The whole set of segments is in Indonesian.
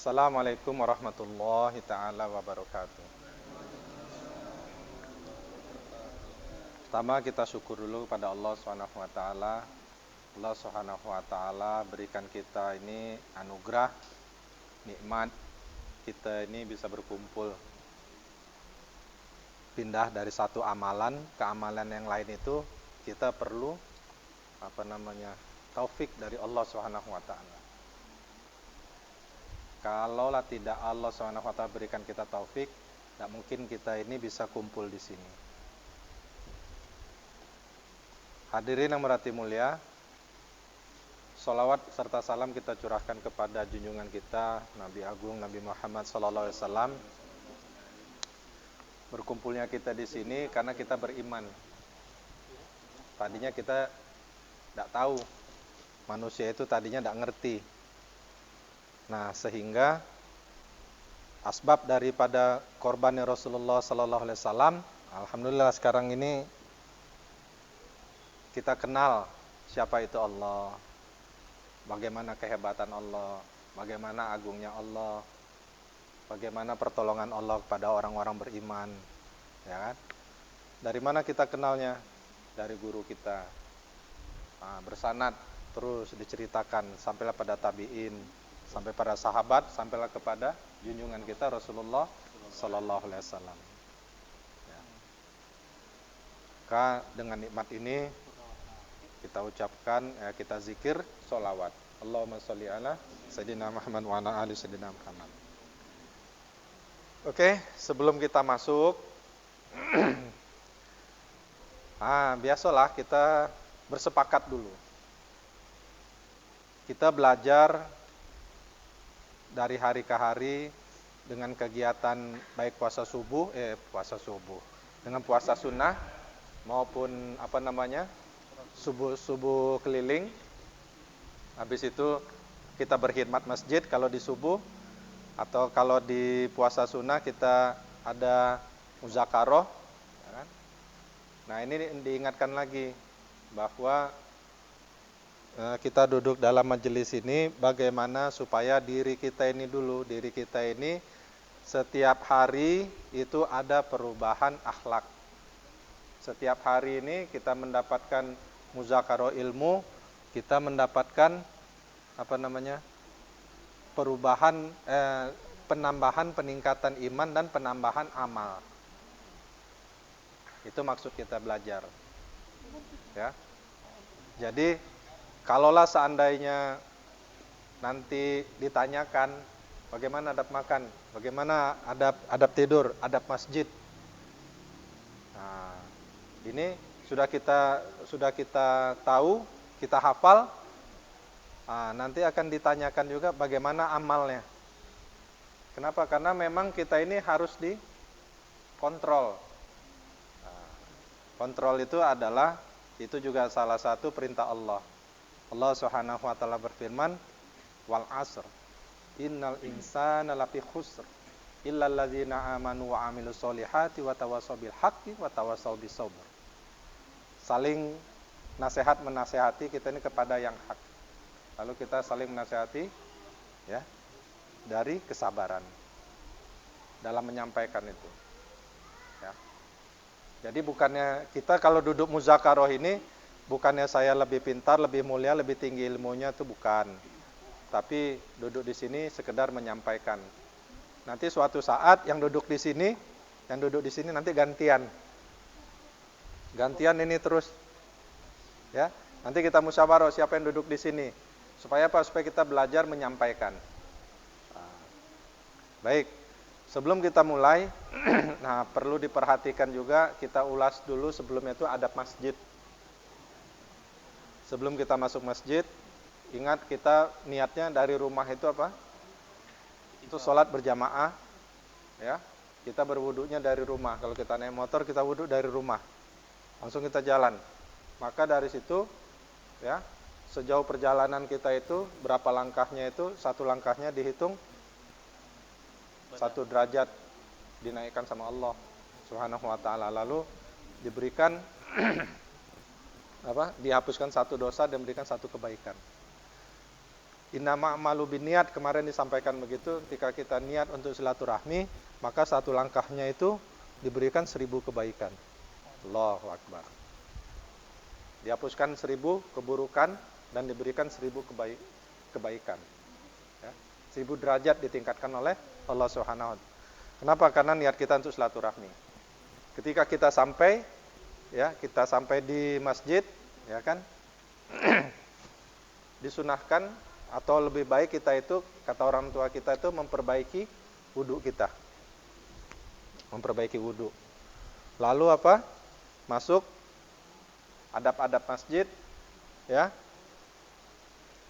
Assalamualaikum warahmatullahi taala wabarakatuh. Pertama kita syukur dulu pada Allah Subhanahu wa taala. Allah Subhanahu wa taala berikan kita ini anugerah, nikmat kita ini bisa berkumpul. Pindah dari satu amalan ke amalan yang lain itu kita perlu taufik dari Allah Subhanahu wa taala. Kalaulah tidak Allah Subhanahu wa taala berikan kita taufik, tidak mungkin kita ini bisa kumpul di sini. Hadirin yang berarti mulia, sholawat serta salam kita curahkan kepada junjungan kita Nabi Agung Nabi Muhammad SAW. Berkumpulnya kita di sini karena kita beriman. Tadinya kita tidak tahu, manusia itu tadinya tidak ngerti. Nah, sehingga asbab daripada korbannya Rasulullah SAW, alhamdulillah sekarang ini kita kenal siapa itu Allah, bagaimana kehebatan Allah, bagaimana agungnya Allah, bagaimana pertolongan Allah kepada orang-orang beriman, ya kan? Dari mana kita kenalnya? Dari guru kita. Nah, bersanad terus diceritakan sampailah pada tabi'in, sampai pada sahabat, sampailah kepada junjungan kita Rasulullah sallallahu alaihi wasallam. Ya. Maka dengan nikmat ini kita ucapkan, kita zikir, sholawat. Allahumma sholli ala Sayyidina Muhammad wa ala ali Sayyidina Muhammad. Oke, sebelum kita masuk, biasalah kita bersepakat dulu. Kita belajar dari hari ke hari dengan kegiatan baik puasa subuh, dengan puasa sunnah maupun subuh keliling. Habis itu kita berkhidmat masjid kalau di subuh, atau kalau di puasa sunnah kita ada muzakaroh, ya kan? Nah, ini diingatkan lagi bahwa kita duduk dalam majelis ini bagaimana supaya diri kita ini setiap hari itu ada perubahan akhlak. Setiap hari ini kita mendapatkan muzakaroh ilmu, kita mendapatkan perubahan, penambahan, peningkatan iman dan penambahan amal. Itu maksud kita belajar, ya. Jadi kalaulah seandainya nanti ditanyakan bagaimana adab makan, bagaimana adab tidur, adab masjid, nah, ini sudah kita tahu, kita hafal. Nanti akan ditanyakan juga bagaimana amalnya. Kenapa? Karena memang kita ini harus dikontrol. Kontrol itu juga salah satu perintah Allah. Allah Subhanahu wa taala berfirman, "Wal 'asr, innal insana lafi khusr, illal ladzina amanu wa 'amilus solihati wa tawassaw bil haqqi wa tawassaw bis sabr." Saling nasihat menasehati kita ini kepada yang hak. Lalu kita saling menasehati, ya, dari kesabaran dalam menyampaikan itu. Ya. Jadi bukannya kita kalau duduk muzakaroh ini, bukannya saya lebih pintar, lebih mulia, lebih tinggi ilmunya, itu bukan. Tapi duduk di sini sekedar menyampaikan. Nanti suatu saat yang duduk di sini nanti gantian. Gantian ini terus. Ya. Nanti kita musyawarah siapa yang duduk di sini. Supaya apa? Supaya kita belajar menyampaikan. Baik. Sebelum kita mulai, nah perlu diperhatikan juga, kita ulas dulu sebelumnya itu adab masjid. Sebelum kita masuk masjid, ingat kita niatnya dari rumah itu apa? Itu sholat berjamaah, ya. Kita berwudunya dari rumah. Kalau kita naik motor, kita wudu dari rumah. Langsung kita jalan. Maka dari situ, ya, sejauh perjalanan kita itu berapa langkahnya itu, satu langkahnya dihitung 1 derajat dinaikkan sama Allah Subhanahu wa taala, lalu diberikan dihapuskan 1 dosa dan diberikan 1 kebaikan. Innama a'malu binniyat, kemarin disampaikan begitu, ketika kita niat untuk silaturahmi, maka satu langkahnya itu diberikan 1000 kebaikan. Allahu Akbar. Dihapuskan 1000 keburukan dan diberikan 1000 kebaikan. Ya. 1000 derajat ditingkatkan oleh Allah Subhanahu wa taala. Kenapa? Karena niat kita untuk silaturahmi. Ketika kita sampai, ya, kita sampai di masjid, ya kan? Disunahkan atau lebih baik kita itu, kata orang tua kita itu memperbaiki wudhu kita. Memperbaiki wudhu. Lalu apa? Masuk adab-adab masjid, ya.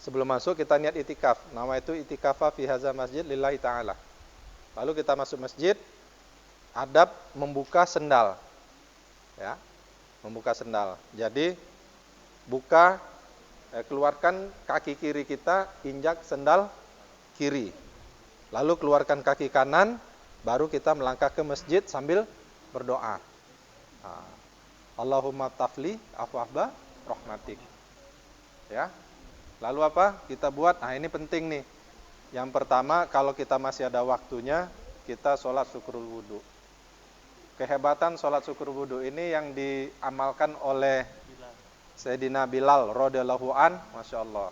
Sebelum masuk kita niat itikaf. Nama itu itikafa fi hadza masjid lillahi ta'ala. Lalu kita masuk masjid, adab membuka sendal. Ya. Membuka sendal. Jadi keluarkan kaki kiri kita, injak sendal kiri. Lalu keluarkan kaki kanan, baru kita melangkah ke masjid sambil berdoa. Allahumma tafli afwahba rahmatik. Ya. Lalu apa? Kita buat, ini penting nih. Yang pertama, kalau kita masih ada waktunya, kita sholat syukrul wudu. Kehebatan sholat syukur wudu ini yang diamalkan oleh Sayyidina Bilal radhiyallahu an, Masya Allah.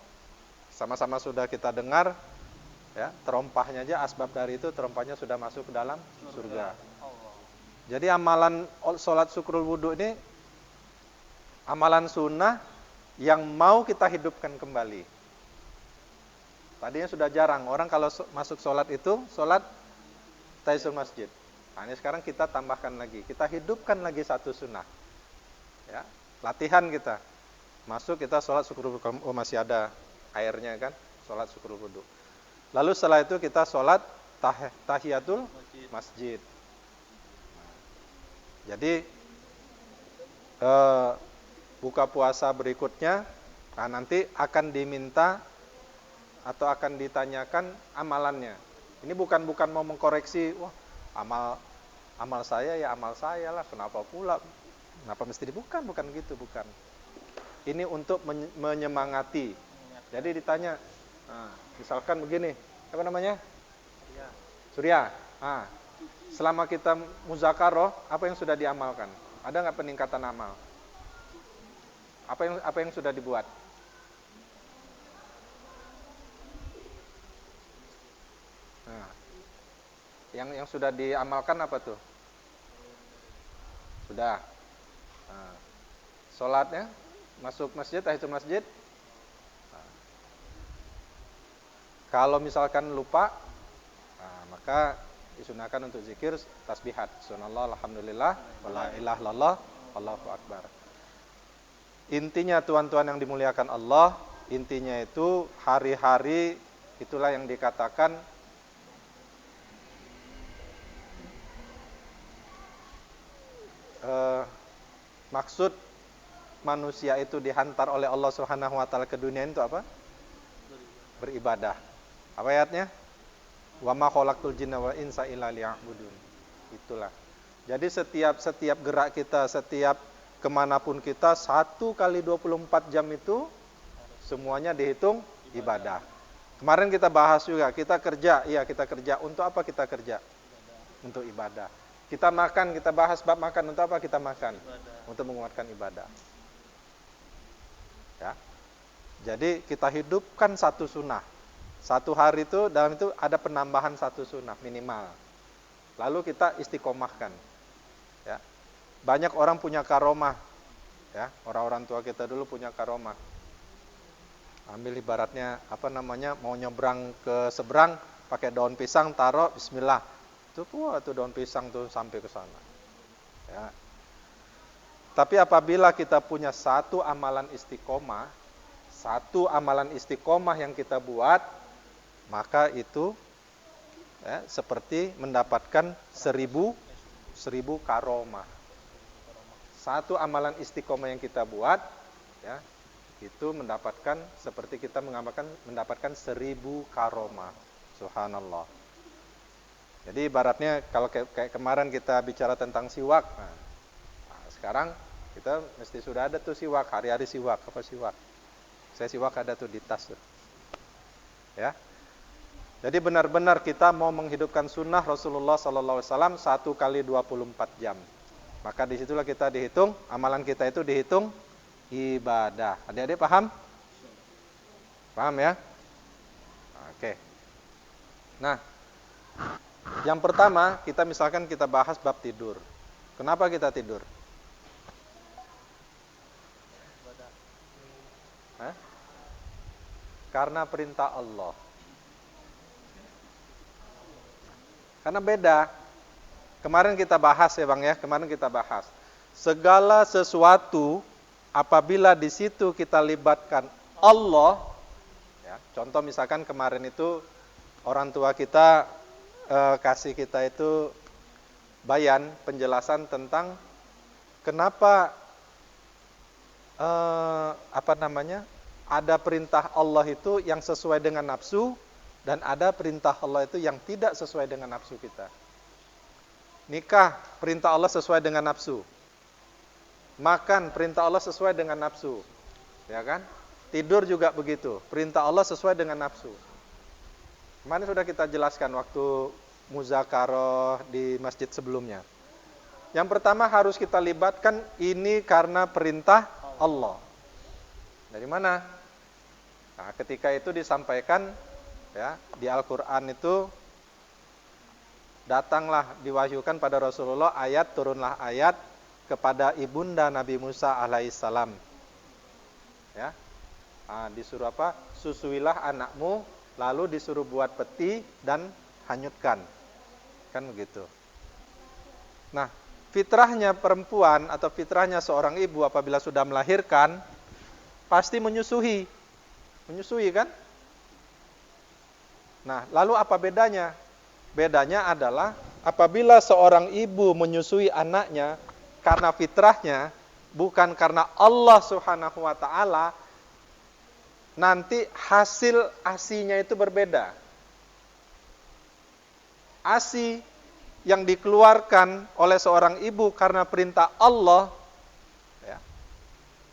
Sama-sama sudah kita dengar, ya, terompahnya aja, asbab dari itu terompahnya sudah masuk ke dalam surga. Jadi amalan sholat syukrul wudu ini amalan sunnah yang mau kita hidupkan kembali. Tadinya sudah jarang orang kalau masuk sholat itu sholat tahiyatul masjid. Nah, ini sekarang kita tambahkan lagi, kita hidupkan lagi satu sunnah. Ya, latihan kita. Masuk kita sholat syukur wudu, masih ada airnya kan, sholat syukur wudu. Lalu setelah itu kita sholat tahiyatul masjid. Jadi buka puasa berikutnya, nanti akan diminta atau akan ditanyakan amalannya. Ini bukan mau mengkoreksi, wah amal saya ya amal saya lah, kenapa mesti bukan gitu, bukan. Ini untuk menyemangati. Jadi ditanya, misalkan begini, apa namanya? Surya. Selama kita muzakarah, apa yang sudah diamalkan? Ada nggak peningkatan amal? Apa yang sudah dibuat? Yang sudah diamalkan apa tuh? Sudah. Sholatnya, masuk masjid, tahiyatul masjid. Kalau misalkan lupa, maka disunahkan untuk zikir tasbihat. Subhanallah, alhamdulillah, wala ilaha illallah, Allahu akbar. Intinya tuan-tuan yang dimuliakan Allah, intinya itu hari-hari itulah yang dikatakan maksud manusia itu dihantar oleh Allah Subhanahu wa taala ke dunia itu apa? Beribadah. Apa ayatnya? Wa ma khalaqtul jinna wal insa illa liya'budun. Itulah. Jadi setiap gerak kita, setiap kemanapun kita, 1 kali 24 jam itu semuanya dihitung ibadah. Kemarin kita bahas juga, kita kerja. Untuk apa kita kerja? Untuk ibadah. Kita makan, kita bahas bab makan, untuk apa kita makan? Untuk menguatkan ibadah. Ya. Jadi kita hidupkan satu sunnah. Satu hari itu dalam itu ada penambahan satu sunnah minimal. Lalu kita istiqomahkan. Ya. Banyak orang punya karomah. Ya, orang-orang tua kita dulu punya karomah. Ambil ibaratnya mau nyebrang ke seberang, pakai daun pisang, taruh bismillah. Tuh daun pisang tuh sampai ke sana. Ya. Tapi apabila kita punya satu amalan istiqomah yang kita buat, maka itu seperti mendapatkan 1000 karomah. Satu amalan istiqomah yang kita buat, ya, itu seperti kita mendapatkan 1000 karomah. Subhanallah. Jadi ibaratnya kalau kayak kemarin kita bicara tentang siwak, sekarang kita mesti sudah ada tuh siwak, hari-hari siwak. Apa siwak? Saya siwak ada tuh di tas tuh. Ya. Jadi benar-benar kita mau menghidupkan sunnah Rasulullah SAW 1 kali 24 jam. Maka disitulah kita dihitung, amalan kita itu dihitung ibadah. Adik-adik paham? Paham ya? Oke. Nah, yang pertama kita misalkan kita bahas bab tidur. Kenapa kita tidur? Hah? Karena perintah Allah. Karena beda. Kemarin kita bahas ya Bang ya, kemarin kita bahas. Segala sesuatu apabila di situ kita libatkan Allah, ya, contoh misalkan kemarin itu orang tua kita kasih kita itu bayan, penjelasan tentang kenapa ada perintah Allah itu yang sesuai dengan nafsu dan ada perintah Allah itu yang tidak sesuai dengan nafsu kita. Nikah, perintah Allah sesuai dengan nafsu. Makan, perintah Allah sesuai dengan nafsu. Ya kan? Tidur juga begitu, perintah Allah sesuai dengan nafsu. Kemarin sudah kita jelaskan waktu muzakarah di masjid sebelumnya. Yang pertama harus kita libatkan ini karena perintah Allah. Dari mana? Nah, ketika itu disampaikan ya, di Al-Qur'an itu datanglah diwahyukan pada Rasulullah turunlah ayat kepada ibunda Nabi Musa alaihissalam. Ya. Nah, disuruh apa? Susuilah anakmu, lalu disuruh buat peti dan hanyutkan. Kan begitu. Nah, fitrahnya perempuan atau fitrahnya seorang ibu apabila sudah melahirkan pasti menyusui. Menyusui kan? Nah, lalu apa bedanya? Bedanya adalah apabila seorang ibu menyusui anaknya karena fitrahnya, bukan karena Allah Subhanahu wa taala, nanti hasil ASI-nya itu berbeda. ASI yang dikeluarkan oleh seorang ibu karena perintah Allah, ya,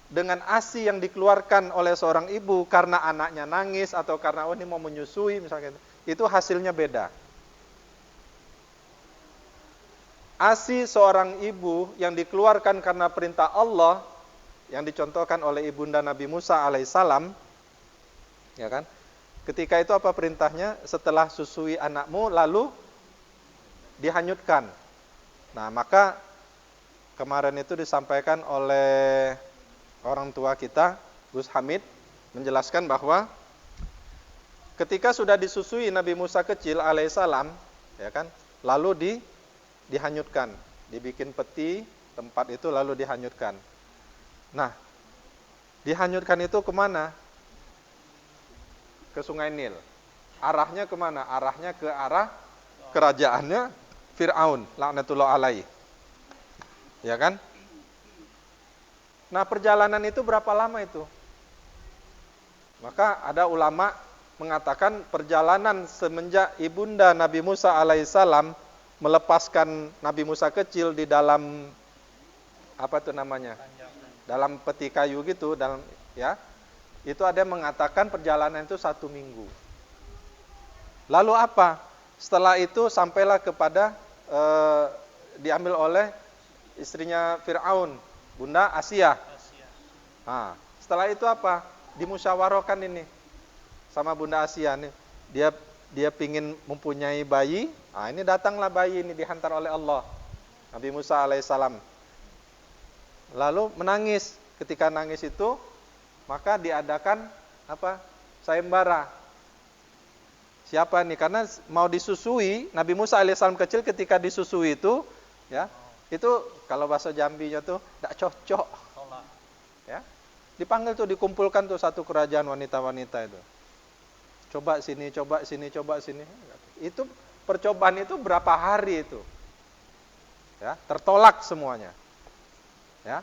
dengan ASI yang dikeluarkan oleh seorang ibu karena anaknya nangis atau karena ini mau menyusui misalnya, itu hasilnya beda. ASI seorang ibu yang dikeluarkan karena perintah Allah, yang dicontohkan oleh ibunda Nabi Musa alaihissalam, ya kan? Ketika itu apa perintahnya? Setelah susui anakmu, lalu dihanyutkan. Nah, maka kemarin itu disampaikan oleh orang tua kita, Gus Hamid, menjelaskan bahwa ketika sudah disusui Nabi Musa kecil alaihissalam, ya kan? Lalu dihanyutkan, dibikin peti tempat itu lalu dihanyutkan. Nah, dihanyutkan itu kemana? Ke Sungai Nil. Arahnya kemana? Arahnya ke arah kerajaannya Fir'aun, laknatullah alaihi. Ya kan? Nah, perjalanan itu berapa lama itu? Maka ada ulama mengatakan perjalanan semenjak ibunda Nabi Musa alaihissalam melepaskan Nabi Musa kecil di dalam apa itu namanya? Dalam peti kayu gitu, dalam ya. Itu ada yang mengatakan perjalanan itu 1 minggu. Lalu apa? Setelah itu sampailah kepada diambil oleh istrinya Fir'aun, Bunda Asia. Nah, setelah itu apa? Dimusyawarahkan ini sama Bunda Asia nih. Dia pingin mempunyai bayi. Nah, ini datanglah bayi ini dihantar oleh Allah, Nabi Musa alaihissalam. Lalu menangis. Ketika nangis itu, maka diadakan apa? Sayembara. Siapa nih? Karena mau disusui, Nabi Musa alaihissalam kecil ketika disusui itu, ya, itu kalau bahasa Jambinya tuh tidak cocok. Ya, dipanggil tuh, dikumpulkan tuh satu kerajaan wanita-wanita itu. Coba sini, coba sini, coba sini. Itu percobaan itu berapa hari itu? Ya, tertolak semuanya. Ya.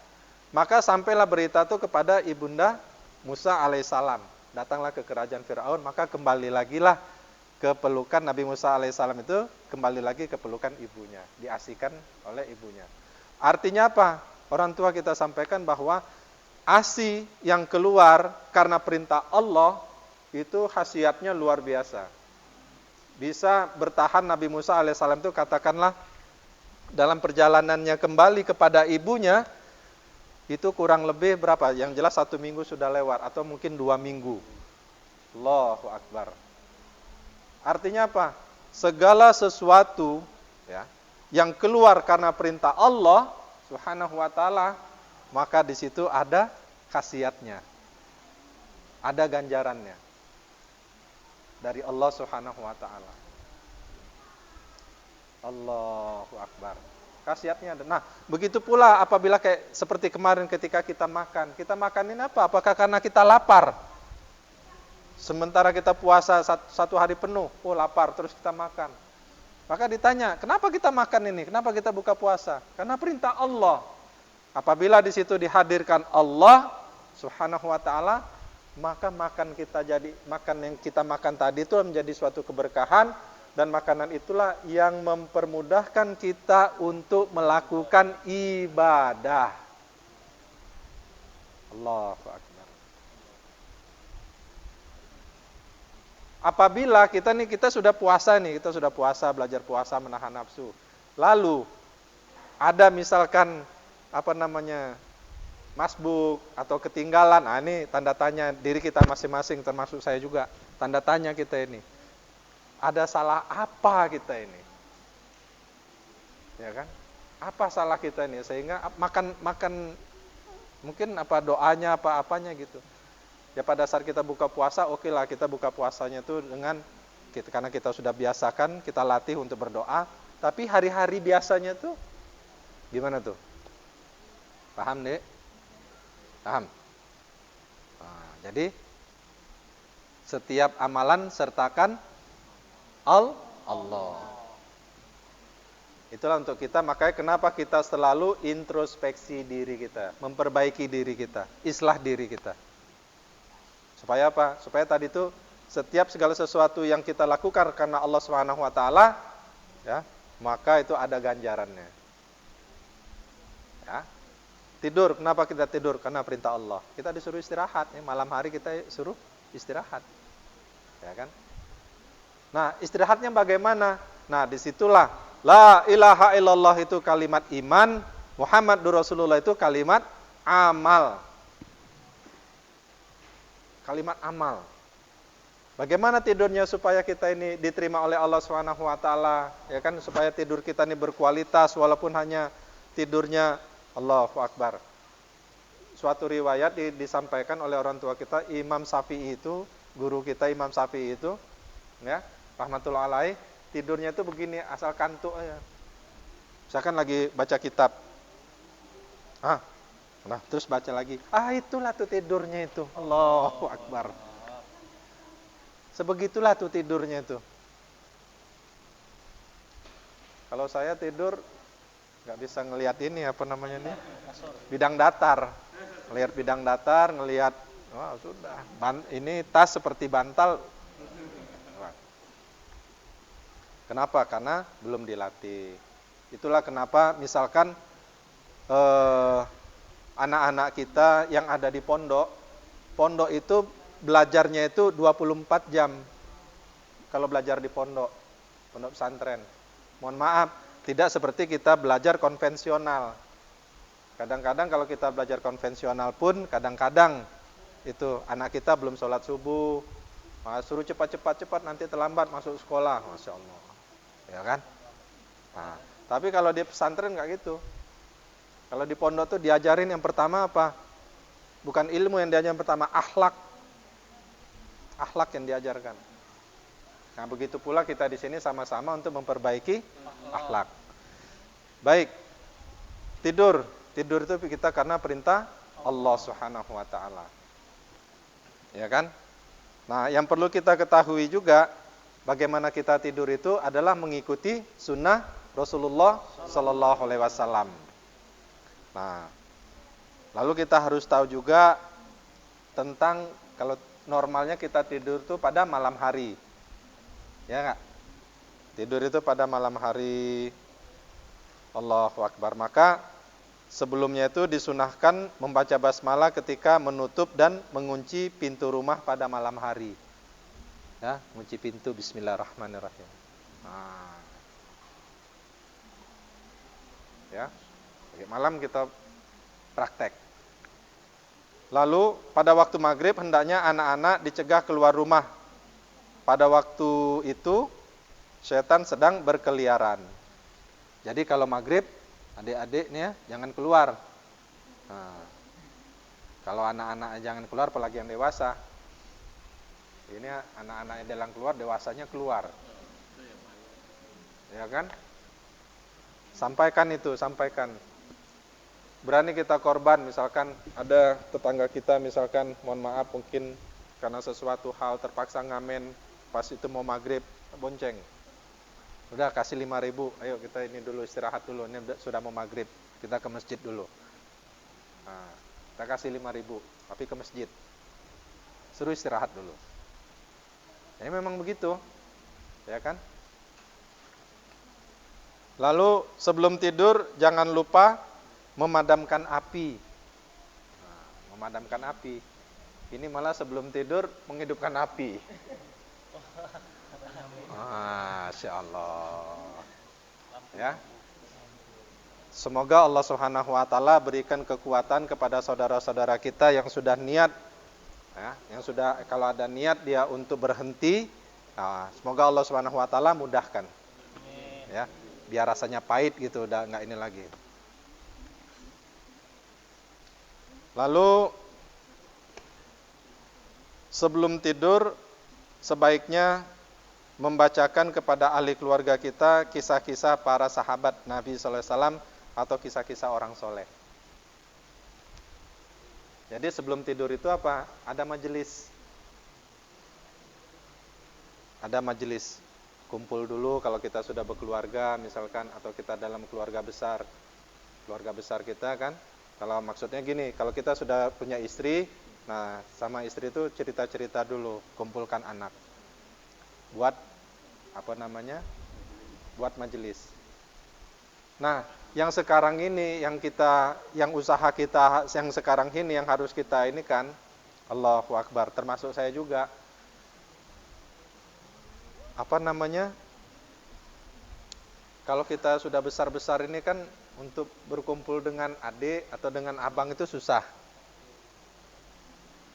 Maka sampailah berita itu kepada ibunda Musa alaihissalam. Datanglah ke kerajaan Fir'aun, maka kembali lagi lah ke pelukan Nabi Musa alaihissalam itu, kembali lagi ke pelukan ibunya, diasihkan oleh ibunya. Artinya apa? Orang tua kita sampaikan bahwa ASI yang keluar karena perintah Allah itu khasiatnya luar biasa. Bisa bertahan Nabi Musa alaihissalam itu katakanlah dalam perjalanannya kembali kepada ibunya, itu kurang lebih berapa? Yang jelas 1 minggu sudah lewat, atau mungkin 2 minggu. Allahu Akbar. Artinya apa? Segala sesuatu ya, yang keluar karena perintah Allah Subhanahu wa taala, maka di situ ada khasiatnya. Ada ganjarannya dari Allah Subhanahu wa taala. Allahu Akbar. Khasiatnya ada. Nah, begitu pula apabila kayak seperti kemarin ketika kita makan. Kita makanin apa? Apakah karena kita lapar? Sementara kita puasa 1 hari penuh, oh lapar, terus kita makan. Maka ditanya, kenapa kita makan ini? Kenapa kita buka puasa? Karena perintah Allah. Apabila di situ dihadirkan Allah Subhanahu wa taala, maka makan yang kita makan tadi itu menjadi suatu keberkahan, dan makanan itulah yang mempermudahkan kita untuk melakukan ibadah. Allahu Akbar. Apabila kita sudah puasa nih, kita sudah puasa, belajar puasa, menahan nafsu. Lalu ada misalkan masbuk atau ketinggalan. Nah, ini tanda tanya diri kita masing-masing, termasuk saya juga. Tanda tanya kita ini. Ada salah apa kita ini? Ya kan? Apa salah kita ini sehingga makan mungkin doanya apanya gitu. Ya pada saat kita buka puasa, oke lah kita buka puasanya itu karena kita sudah biasakan, kita latih untuk berdoa. Tapi hari-hari biasanya tuh gimana tuh? Paham deh? Paham? Nah, jadi setiap amalan sertakan Allah. Itulah untuk kita, makanya kenapa kita selalu introspeksi diri kita, memperbaiki diri kita, islah diri kita. Supaya apa? Supaya tadi itu setiap segala sesuatu yang kita lakukan karena Allah Subhanahu wa taala, ya, maka itu ada ganjarannya. Ya. Tidur, kenapa kita tidur? Karena perintah Allah. Kita disuruh istirahat, ya, malam hari kita suruh istirahat. Ya kan? Nah, istirahatnya bagaimana? Nah, disitulah la ilaha illallah itu kalimat iman, Muhammadur Rasulullah itu kalimat amal. Kalimat amal. Bagaimana tidurnya supaya kita ini diterima oleh Allah Subhanahu wa taala, ya kan, supaya tidur kita ini berkualitas walaupun hanya tidurnya Allahu Akbar. Suatu riwayat disampaikan oleh orang tua kita, Imam Syafi'i itu, guru kita Imam Syafi'i itu, ya, rahmatullah alaih, tidurnya itu begini, asal kantuk aja. Misalkan lagi baca kitab. Nah, terus baca lagi. Itulah tuh tidurnya itu. Allahu Akbar. Sebegitulah tuh tidurnya itu. Kalau saya tidur nggak bisa ngelihat ini bidang datar. Ngelihat bidang datar, ngelihat sudah. Ini tas seperti bantal. Kenapa? Karena belum dilatih. Itulah kenapa misalkan anak-anak kita yang ada di pondok itu belajarnya itu 24 jam. Kalau belajar di pondok pesantren. Mohon maaf, tidak seperti kita belajar konvensional. Kadang-kadang kalau kita belajar konvensional pun, kadang-kadang itu anak kita belum sholat subuh, suruh cepat nanti terlambat masuk sekolah, Masya Allah. Ya kan? Nah, tapi kalau di pesantren nggak gitu. Kalau di pondok tuh diajarin yang pertama apa? Bukan ilmu yang diajarin, pertama akhlak. Akhlak yang diajarkan. Nah, begitu pula kita di sini sama-sama untuk memperbaiki akhlak. Baik. Tidur itu kita karena perintah Allah Subhanahu wa taala. Ya kan? Nah, yang perlu kita ketahui juga bagaimana kita tidur itu adalah mengikuti sunnah Rasulullah sallallahu alaihi wasallam. Nah, lalu kita harus tahu juga tentang kalau normalnya kita tidur itu pada malam hari. Ya enggak? Tidur itu pada malam hari. Allahu Akbar. Maka sebelumnya itu disunahkan membaca basmalah ketika menutup dan mengunci pintu rumah pada malam hari. Ya, kunci pintu bismillahirrahmanirrahim. Nah, ya. Malam kita praktek. Lalu pada waktu maghrib hendaknya anak-anak dicegah keluar rumah. Pada waktu itu setan sedang berkeliaran. Jadi kalau maghrib adik-adik nih ya jangan keluar. Nah, kalau anak-anak jangan keluar, apalagi yang dewasa. Ini anak-anak yang dalam keluar, dewasanya keluar. Ya kan? Sampaikan itu, sampaikan. Berani kita korban, misalkan ada tetangga kita misalkan, mohon maaf mungkin karena sesuatu hal terpaksa ngamen pas itu mau maghrib, bonceng. Udah kasih 5.000, ayo kita ini dulu istirahat dulu, ini sudah mau maghrib, kita ke masjid dulu. Nah, kita kasih 5.000, tapi ke masjid. Suruh istirahat dulu. Ya memang begitu, ya kan? Lalu sebelum tidur jangan lupa memadamkan api. Nah, memadamkan api. Ini malah sebelum tidur menghidupkan api. Masya Allah. Ya. Semoga Allah Subhanahu wa taala berikan kekuatan kepada saudara-saudara kita yang sudah niat, ya, yang sudah kalau ada niat dia untuk berhenti, nah, semoga Allah Subhanahu wa taala mudahkan. Ya, biar rasanya pahit gitu, udah enggak ini lagi. Lalu sebelum tidur sebaiknya membacakan kepada ahli keluarga kita kisah-kisah para sahabat Nabi sallallahu alaihi wasallam atau kisah-kisah orang soleh. Jadi sebelum tidur itu apa? Ada majelis. Ada majelis. Kumpul dulu kalau kita sudah berkeluarga misalkan, atau kita dalam keluarga besar. Keluarga besar kita kan, kalau maksudnya gini, kalau kita sudah punya istri, nah sama istri itu cerita-cerita dulu, kumpulkan anak. Buat buat majelis. Nah, yang sekarang ini yang usaha kita yang sekarang ini yang harus kita ini kan, Allahu Akbar, termasuk saya juga. Kalau kita sudah besar-besar ini kan untuk berkumpul dengan adik atau dengan abang itu susah.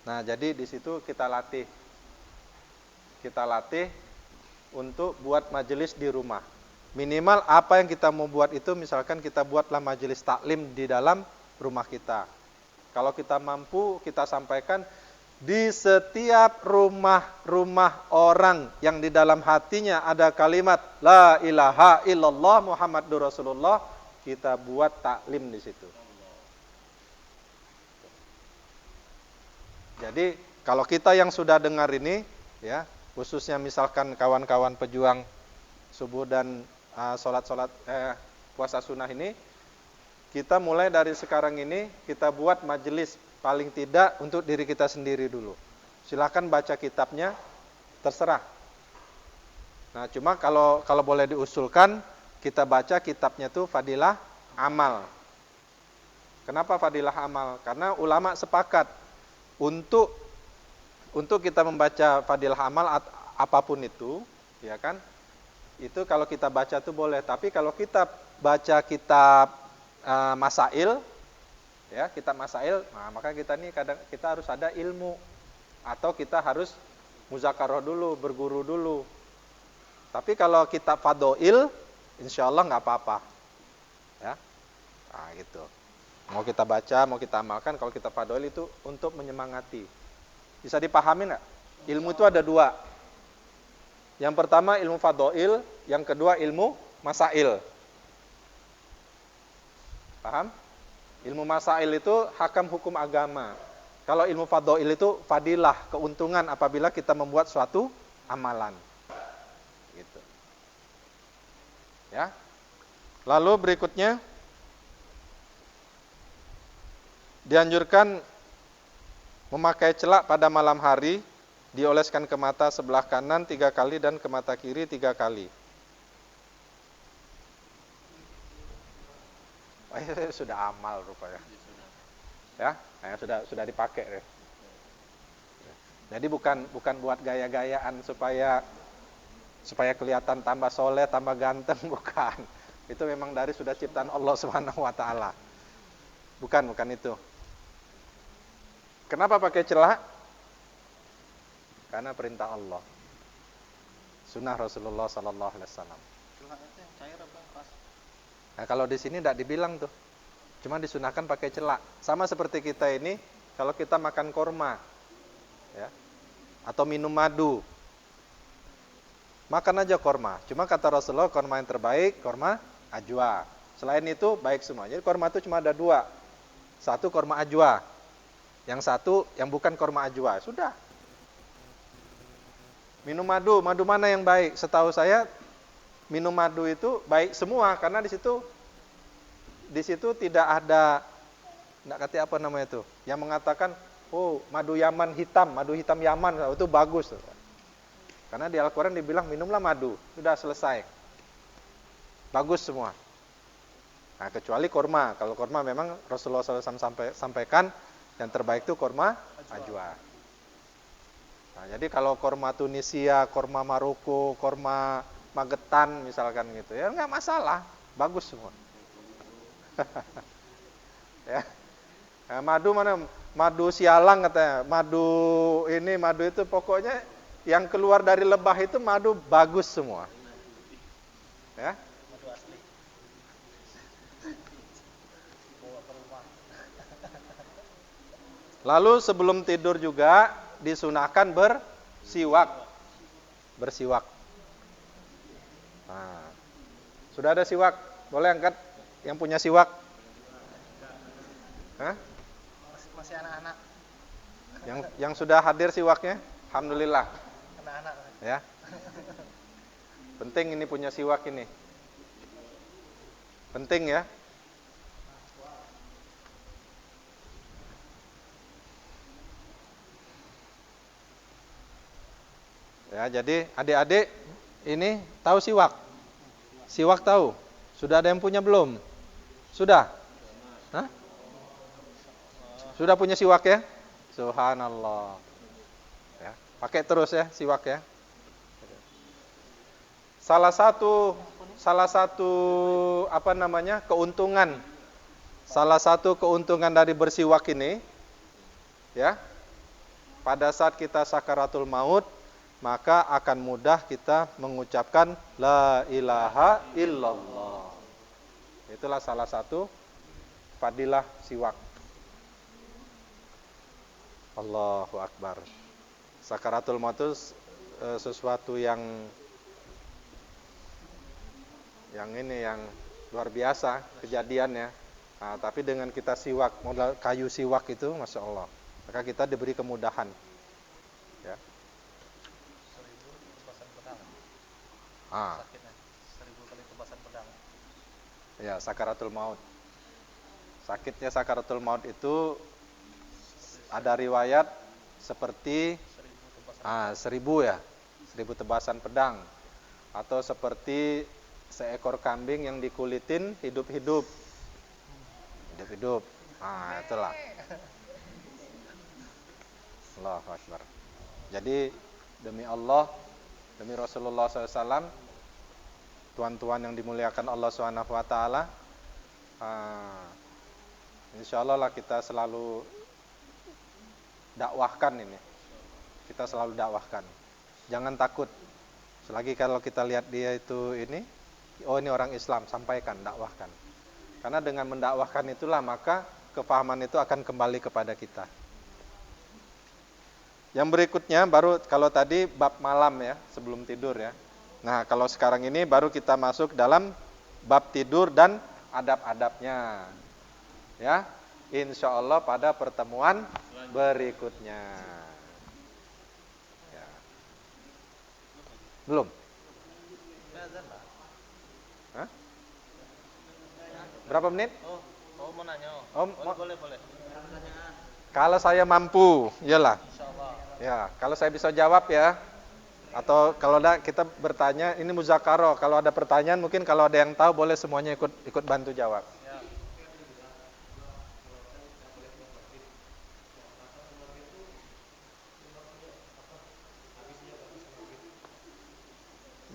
Nah, jadi di situ kita latih. Kita latih untuk buat majelis di rumah. Minimal apa yang kita mau buat itu, misalkan kita buatlah majelis taklim di dalam rumah kita. Kalau kita mampu, kita sampaikan di setiap rumah orang yang di dalam hatinya ada kalimat La ilaha illallah Muhammadur Rasulullah, kita buat taklim di situ. Jadi kalau kita yang sudah dengar ini, ya, khususnya misalkan kawan-kawan pejuang subuh dan puasa sunnah ini, kita mulai dari sekarang ini kita buat majelis paling tidak untuk diri kita sendiri dulu. Silakan baca kitabnya, terserah. Nah, cuma kalau boleh diusulkan, kita baca kitabnya tuh Fadilah Amal. Kenapa Fadilah Amal? Karena ulama sepakat untuk kita membaca Fadilah Amal apapun itu, ya kan? Itu kalau kita baca tuh boleh, tapi kalau kita baca kitab Masail, ya, kitab Masail, nah maka kita harus ada ilmu, atau kita harus muzakarah dulu, berguru dulu. Tapi kalau kitab Fadhail, insyaallah nggak apa-apa, ya, nah gitu. Mau kita baca, mau kita amalkan. Kalau kitab Fadhail itu untuk menyemangati. Bisa dipahami nggak? Ilmu itu ada dua. Yang pertama ilmu Fadhail, yang kedua ilmu Masail. Paham? Ilmu Masail itu hakam hukum agama. Kalau ilmu Fadhail itu fadilah, keuntungan apabila kita membuat suatu amalan. Gitu. Ya. Lalu berikutnya dianjurkan memakai celak pada malam hari, dioleskan ke mata sebelah kanan 3 kali dan ke mata kiri 3 kali. Sudah amal rupanya. Ya, sudah dipakai. Jadi bukan buat gaya-gayaan supaya kelihatan tambah soleh, tambah ganteng, bukan. Itu memang dari sudah ciptaan Allah Subhanahu wa taala. Bukan itu. Kenapa pakai celak? Karena perintah Allah. Sunnah Rasulullah sallallahu alaihi wasallam. Celak itu yang cair apa yang pas? Nah, kalau di sini tidak dibilang tuh. Cuma disunahkan pakai celak. Sama seperti kita ini, kalau kita makan korma, ya, atau minum madu, makan aja korma. Cuma kata Rasulullah, korma yang terbaik, korma ajwa. Selain itu, baik semua. Jadi korma itu cuma ada dua. Satu korma ajwa. Yang satu yang bukan korma ajwa. Sudah. Minum madu mana yang baik? Setahu saya, minum madu itu baik semua. Karena di situ tidak ada, enggak kata apa namanya itu, yang mengatakan, oh madu Yaman hitam, madu hitam Yaman, itu bagus. Karena di Al-Quran dibilang minumlah madu, sudah selesai. Bagus semua. Nah, kecuali korma. Kalau korma memang Rasulullah SAW sampaikan yang terbaik itu korma ajwa. Nah, jadi kalau korma Tunisia, korma Maroko, korma Magetan misalkan gitu, ya nggak masalah, bagus semua. Ya. Nah, madu mana? Madu sialang katanya. Madu itu pokoknya yang keluar dari lebah itu madu bagus semua. Ya. Madu asli. Bawa ke rumah. Lalu sebelum tidur juga disunahkan bersiwak. Nah, sudah ada siwak? Boleh angkat yang punya siwak? Hah? Masih anak-anak. Yang sudah hadir siwaknya? Alhamdulillah. Anak-anak. Ya. Penting ini punya siwak ini. Penting ya. Ya, jadi adik-adik ini tahu siwak? Siwak tahu? Sudah ada yang punya belum? Sudah? Hah? Sudah punya siwak ya? Subhanallah. Ya, pakai terus ya siwak ya. Salah satu keuntungan. Salah satu keuntungan dari bersiwak ini ya. Pada saat kita sakaratul maut, maka akan mudah kita mengucapkan la ilaha illallah. Itulah salah satu fadilah siwak. Allahu Akbar. Sakaratul maut itu sesuatu yang luar biasa kejadiannya. Nah, tapi dengan kita siwak, modal kayu siwak itu, Masya Allah, maka kita diberi kemudahan. Ya. 1000 tebasan pedang. Ah. Sakitnya 1000 kali tebasan pedang. Ya, sakaratul maut. Sakitnya sakaratul maut itu ada riwayat seperti 1000 ya, 1000 tebasan pedang, atau seperti seekor kambing yang dikulitin hidup-hidup. Nah, itulah. Allahu Akbar. Jadi demi Allah, demi Rasulullah SAW, tuan-tuan yang dimuliakan Allah Subhanahu wa taala, insyaallah lah kita selalu dakwahkan ini. Kita selalu dakwahkan. Jangan takut. Selagi kalau kita lihat dia itu ini orang Islam, sampaikan, dakwahkan. Karena dengan mendakwahkan itulah maka kefahaman itu akan kembali kepada kita. Yang berikutnya baru kalau tadi bab malam ya, sebelum tidur ya. Nah, kalau sekarang ini baru kita masuk dalam bab tidur dan adab-adabnya. Ya, insya Allah pada pertemuan berikutnya. Ya. Belum? Hah? Berapa menit? Oh mau nanya. Boleh. Kalau saya mampu, iyalah. Insyaallah. Ya, kalau saya bisa jawab ya. Atau kalau ada kita bertanya, ini muzakarah. Kalau ada pertanyaan mungkin kalau ada yang tahu boleh semuanya ikut bantu jawab. Ya.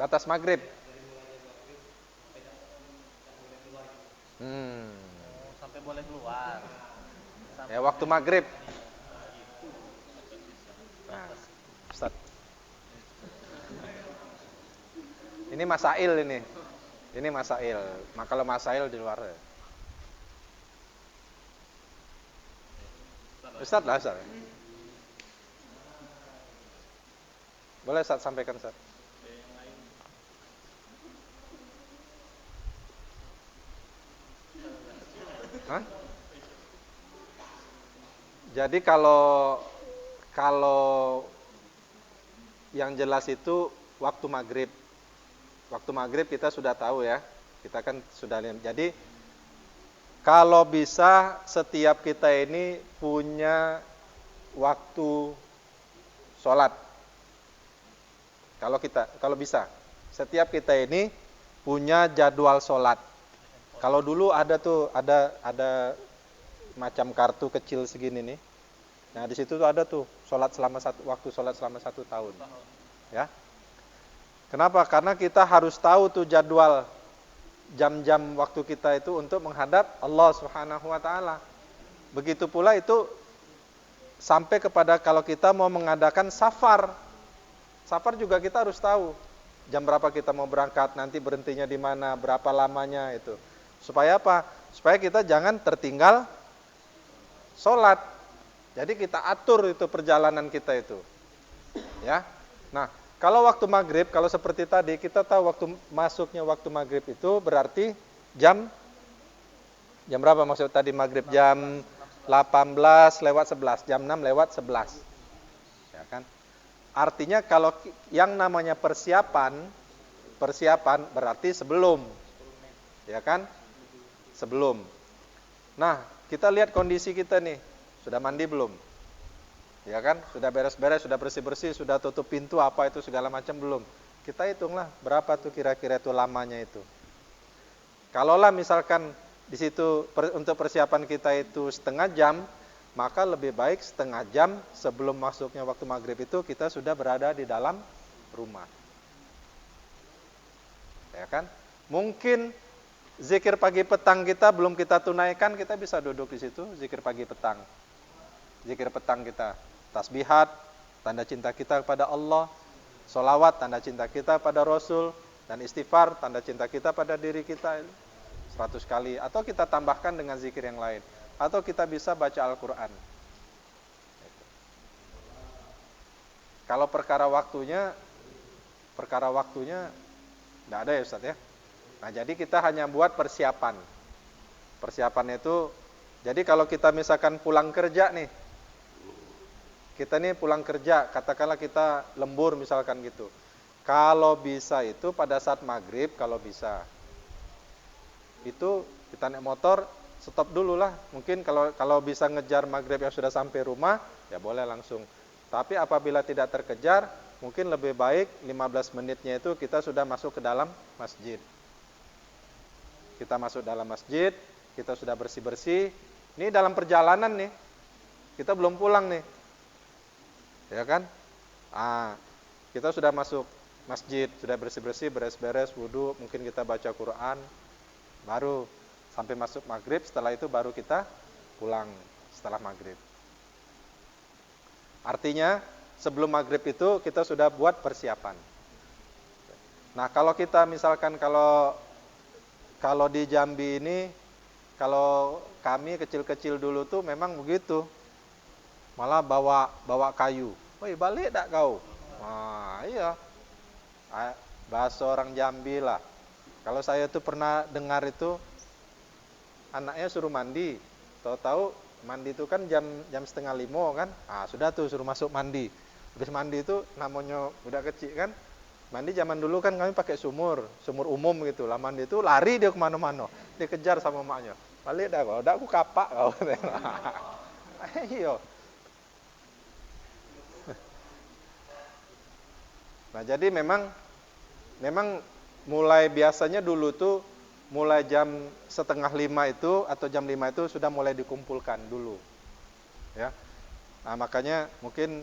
batas maghrib. Sampai boleh keluar. Ya, waktu maghrib. Nah, Ustaz. Ini masail ini. Ini masail. Maka kalau masail di luar. Ustaz lah, Ustaz. Boleh Ustaz sampaikan, Ustaz. Hah? Jadi kalau yang jelas itu waktu maghrib. Waktu maghrib kita sudah tahu ya. Kita kan sudah lihat. Jadi kalau bisa setiap kita ini punya waktu sholat. Kalau bisa setiap kita ini punya jadwal sholat. Kalau dulu ada macam kartu kecil segini nih. Nah di situ tuh ada tuh waktu sholat selama 1 tahun. Ya. Kenapa? Karena kita harus tahu tuh jadwal jam-jam waktu kita itu untuk menghadap Allah Subhanahu wa taala. Begitu pula itu sampai kepada kalau kita mau mengadakan safar. Safar juga kita harus tahu jam berapa kita mau berangkat, nanti berhentinya di mana, berapa lamanya itu. Supaya apa? Supaya kita jangan tertinggal sholat. Jadi kita atur itu perjalanan kita itu. Ya. Nah, kalau waktu maghrib, kalau seperti tadi, kita tahu masuknya waktu maghrib itu berarti jam berapa maksud tadi maghrib? Jam 18:11, jam 6:11. Ya kan? Artinya kalau yang namanya persiapan berarti sebelum. Ya kan? Sebelum. Nah, kita lihat kondisi kita nih. Sudah mandi belum? Ya kan? Sudah beres-beres, sudah bersih-bersih, sudah tutup pintu apa itu segala macam belum? Kita hitunglah berapa tuh kira-kira itu lamanya itu. Kalaulah misalkan di situ untuk persiapan kita itu setengah jam, maka lebih baik setengah jam sebelum masuknya waktu maghrib itu kita sudah berada di dalam rumah. Ya kan? Mungkin zikir pagi petang kita belum kita tunaikan, kita bisa duduk di situ zikir pagi petang. Zikir petang kita, tasbihat, tanda cinta kita kepada Allah, sholawat, tanda cinta kita pada Rasul, dan istighfar, tanda cinta kita pada diri kita 100 kali. Atau kita tambahkan dengan zikir yang lain. Atau kita bisa baca Al-Quran. Kalau perkara waktunya tidak ada ya Ustaz ya. Nah jadi kita hanya buat persiapan. Persiapan itu, jadi kalau kita misalkan pulang kerja nih, kita nih pulang kerja, katakanlah kita lembur misalkan gitu. Kalau bisa itu pada saat maghrib, kalau bisa. Itu kita naik motor, stop dulu lah. Mungkin kalau bisa ngejar maghrib yang sudah sampai rumah, ya boleh langsung. Tapi apabila tidak terkejar, mungkin lebih baik 15 menitnya itu kita sudah masuk ke dalam masjid. Kita masuk dalam masjid, kita sudah bersih-bersih. Ini dalam perjalanan nih, kita belum pulang nih. Ya kan? Kita sudah masuk masjid, sudah bersih-bersih, beres-beres, wudu, mungkin kita baca Quran, baru sampai masuk maghrib, setelah itu baru kita pulang setelah maghrib. Artinya, sebelum maghrib itu kita sudah buat persiapan. Nah, kalau kita misalkan kalau di Jambi ini, kalau kami kecil-kecil dulu tuh memang begitu. Malah bawa kayu. Woi, balik tak kau? Nah, iya. Bahasa orang Jambi lah. Kalau saya tuh pernah dengar itu anaknya suruh mandi. Tahu-tahu mandi itu kan jam 4:30 kan? Sudah tuh suruh masuk mandi. Habis mandi itu namanya budak kecil kan? Mandi zaman dulu kan kami pakai sumur umum gitu. Lah mandi itu lari dia kemana-mana. Dikejar sama emaknya. Balik dah kau, dah aku kapak kau. Iya. Nah jadi memang mulai biasanya dulu tuh mulai jam 4:30 itu atau jam 5 itu sudah mulai dikumpulkan dulu, ya. Nah makanya mungkin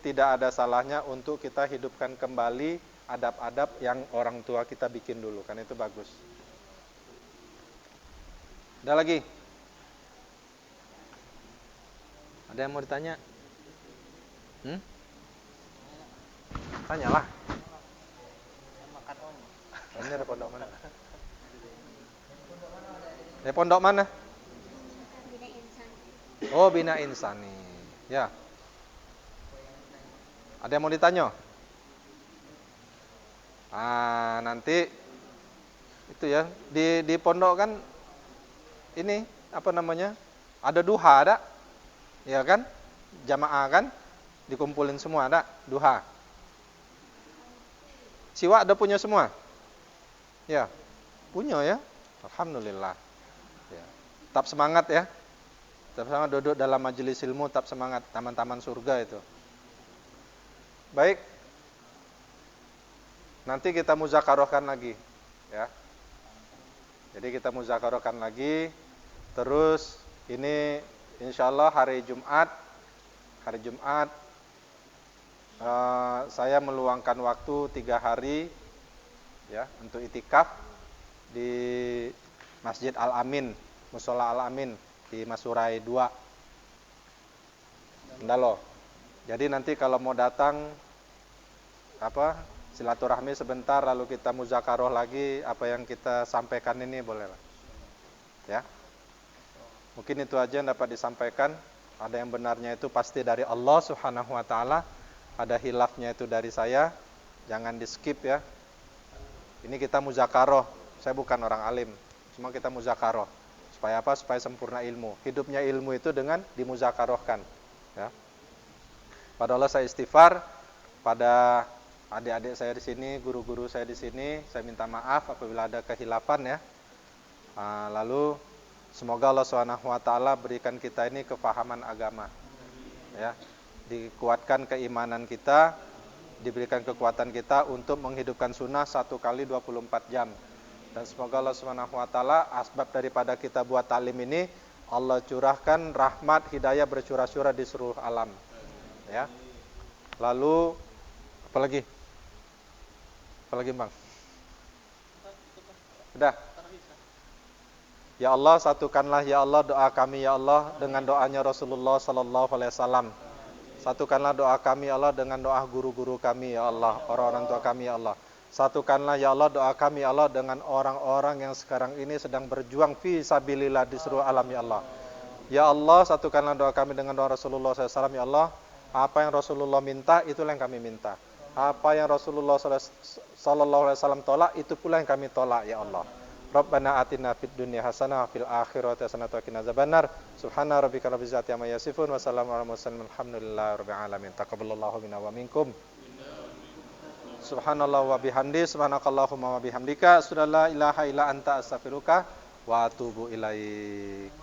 tidak ada salahnya untuk kita hidupkan kembali adab-adab yang orang tua kita bikin dulu, kan itu bagus. Ada lagi? Ada yang mau ditanya? Tanyalah. Makan om. Ini ada pondok mana? Pondok mana? Bina Insani. Oh, Bina Insani. Ya. Ada yang mau ditanya? Nanti itu ya di pondok kan ini apa namanya? Ada duha ada? Ya kan? Jamaah kan? Dikumpulin semua ada duha. Siwa ada punya semua? Ya. Punya ya? Alhamdulillah. Ya. Tetap semangat ya. Tetap semangat duduk dalam majelis ilmu, tetap semangat, taman-taman surga itu. Baik. Nanti kita muzakarohkan lagi, ya. Jadi kita muzakarohkan lagi. Terus ini insyaallah hari Jumat saya meluangkan waktu 3 hari ya untuk itikaf di Masjid Al-Amin, Mushola Al-Amin di Masurai 2. Kendalo. Jadi nanti kalau mau datang silaturahmi sebentar lalu kita muzakaroh lagi apa yang kita sampaikan ini boleh lah. Ya. Mungkin itu aja yang dapat disampaikan. Ada yang benarnya itu pasti dari Allah Subhanahu wa taala, ada hilafnya itu dari saya. Jangan di-skip ya. Ini kita muzakaroh. Saya bukan orang alim, cuma kita muzakaroh. Supaya apa? Supaya sempurna ilmu. Hidupnya ilmu itu dengan dimuzakarohkan, ya. Pada Allah saya istighfar, pada adik-adik saya di sini, guru-guru saya di sini, saya minta maaf apabila ada kehilafan ya. Lalu semoga Allah Subhanahu wa taala berikan kita ini kefahaman agama. Ya. Dikuatkan keimanan kita, diberikan kekuatan kita untuk menghidupkan sunnah 1 kali 24 jam. Dan semoga Allah Subhanahu wa taala asbab daripada kita buat taklim ini Allah curahkan rahmat hidayah bercurah-curah di seluruh alam. Ya. Lalu apalagi Bang? Udah. Ya Allah, satukanlah ya Allah doa kami ya Allah dengan doanya Rasulullah sallallahu alaihi wasallam. Satukanlah doa kami ya Allah dengan doa guru-guru kami ya Allah, orang-orang tua kami ya Allah. Satukanlah ya Allah doa kami ya Allah dengan orang-orang yang sekarang ini sedang berjuang fi sabilillah di seluruh alam ya Allah. Ya Allah, satukanlah doa kami dengan doa Rasulullah sallallahu alaihi wasallam ya Allah. Apa yang Rasulullah minta, itulah yang kami minta. Apa yang Rasulullah sallallahu alaihi wasallam tolak, itu pula yang kami tolak ya Allah. Rabbana atina fid dunya hasanah wa fil akhirati hasanah wa qina adzabannar. Subhana rabbika rabbil izzati amma yasifun wa salamun alal mursalin walhamdulillahi rabbil alamin. Taqabbalallahu minna wa minkum. Subhanallah wa bihamdi, subhanakallahumma wa bihamdika, asyhadu an la ilaha illa anta astaghfiruka wa atubu ilaik.